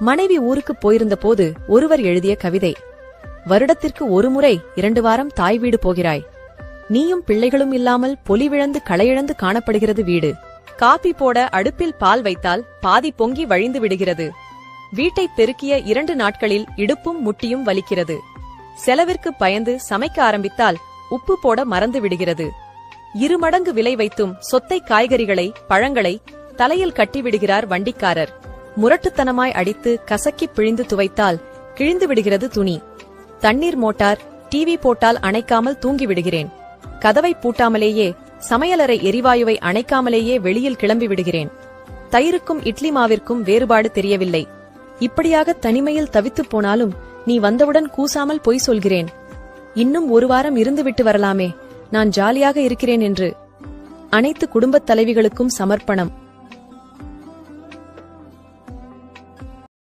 மனைவி ஊருக்கு போயிருந்த போது ஒருவர் எழுதிய கவிதை. வருடத்திற்கு ஒரு முறை 2 வாரம் தாய் வீடு போகிறாய். நீயும் பிள்ளைகளும் இல்லாமல் பொலிவிழந்து களையிழந்து காணப்படுகிறது வீடு. காபி போட அடுப்பில் பால் வைத்தால் பாதி பொங்கி வழிந்து விடுகிறது. வீட்டை பெருக்கிய 2 நாட்களில் இடுப்பும் முட்டியும் வலிக்கிறது. செலவிற்கு பயந்து சமைக்க ஆரம்பித்தால் உப்பு போட மறந்து விடுகிறது. 2 மடங்கு விலை வைத்தும் சொத்தை காய்கறிகளை பழங்களை தலையில் கட்டிவிடுகிறார் வண்டிக்காரர். முரட்டுத்தனமாய் அடித்து கசக்கி பிழிந்து துவைத்தால் கிழிந்து விடுகிறது துணி. தண்ணீர் மோட்டார் டிவி போட்டால் அணைக்காமல் தூங்கி விடுகிறேன். கதவை பூட்டாமலேயே சமையலறை எரிவாயுவை அணைக்காமலேயே வெளியில் கிளம்பி விடுகிறேன். தயிருக்கும் இட்லி மாவிற்கும் வேறுபாடு தெரியவில்லை. இப்படியாக தனிமையில் தவித்துப் போனாலும் நீ வந்தவுடன் கூசாமல் பொய் சொல்கிறேன். இன்னும் 1 வாரம் இருந்துவிட்டு வரலாமே, நான் ஜாலியாக இருக்கிறேன் என்று. அனைத்து குடும்பத் தலைவிகளுக்கும் சமர்ப்பணம்.